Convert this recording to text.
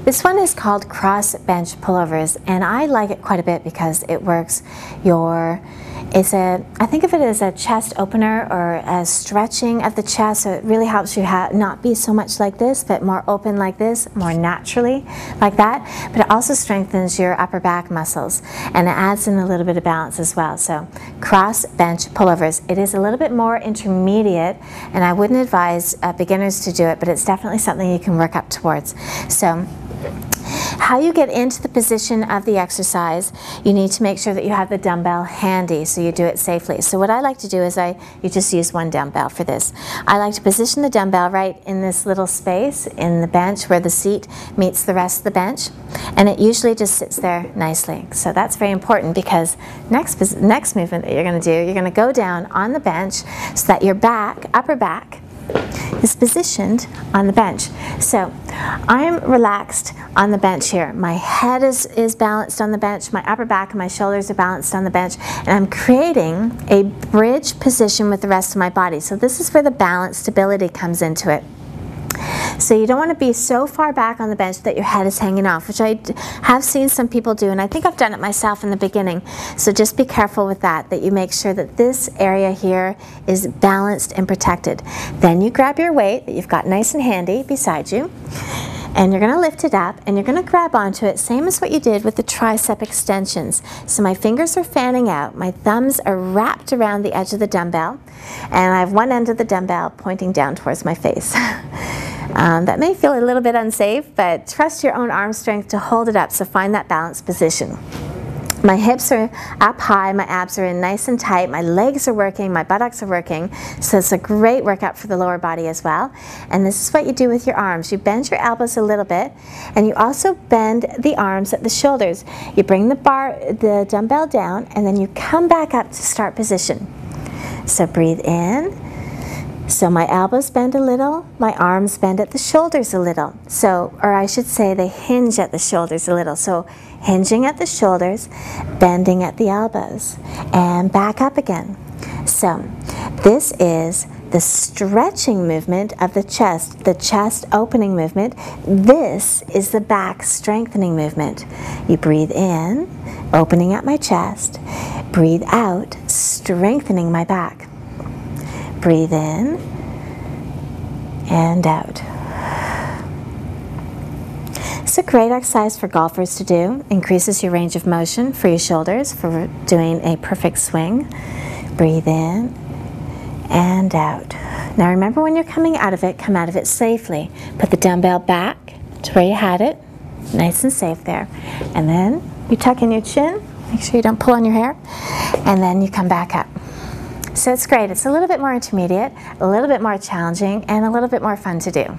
This one is called cross bench pullovers, and I like it quite a bit because it works I think of it as a chest opener or a stretching of the chest, so it really helps you not be so much like this, but more open like this, more naturally like that. But it also strengthens your upper back muscles, and it adds in a little bit of balance as well. So cross bench pullovers. It is a little bit more intermediate, and I wouldn't advise beginners to do it, but it's definitely something you can work up towards. So how you get into the position of the exercise, you need to make sure that you have the dumbbell handy so you do it safely. So what I like to do is you just use one dumbbell for this. I like to position the dumbbell right in this little space in the bench where the seat meets the rest of the bench, and it usually just sits there nicely. So that's very important because next movement that you're going to do, you're going to go down on the bench so that your upper back is positioned on the bench. So I'm relaxed on the bench here. My head is balanced on the bench, my upper back and my shoulders are balanced on the bench, and I'm creating a bridge position with the rest of my body. So this is where the balance stability comes into it. So you don't want to be so far back on the bench that your head is hanging off, which I have seen some people do, and I think I've done it myself in the beginning. So just be careful with that you make sure that this area here is balanced and protected. Then you grab your weight that you've got nice and handy beside you, and you're going to lift it up and you're going to grab onto it, same as what you did with the tricep extensions. So my fingers are fanning out, my thumbs are wrapped around the edge of the dumbbell, and I have one end of the dumbbell pointing down towards my face. That may feel a little bit unsafe, but trust your own arm strength to hold it up, so find that balanced position. My hips are up high, my abs are in nice and tight, my legs are working, my buttocks are working, so it's a great workout for the lower body as well. And this is what you do with your arms. You bend your elbows a little bit, and you also bend the arms at the shoulders. You bring the dumbbell down, and then you come back up to start position. So breathe in. So my elbows bend a little, my arms bend at the shoulders a little. So, or I should say they hinge at the shoulders a little. So hinging at the shoulders, bending at the elbows, and back up again. So this is the stretching movement of the chest opening movement. This is the back strengthening movement. You breathe in, opening up my chest, breathe out, strengthening my back. Breathe in and out. It's a great exercise for golfers to do. Increases your range of motion for your shoulders for doing a perfect swing. Breathe in and out. Now remember, when you're coming out of it, come out of it safely. Put the dumbbell back to where you had it, nice and safe there. And then you tuck in your chin, make sure you don't pull on your hair, and then you come back up. So it's great. It's a little bit more intermediate, a little bit more challenging, and a little bit more fun to do.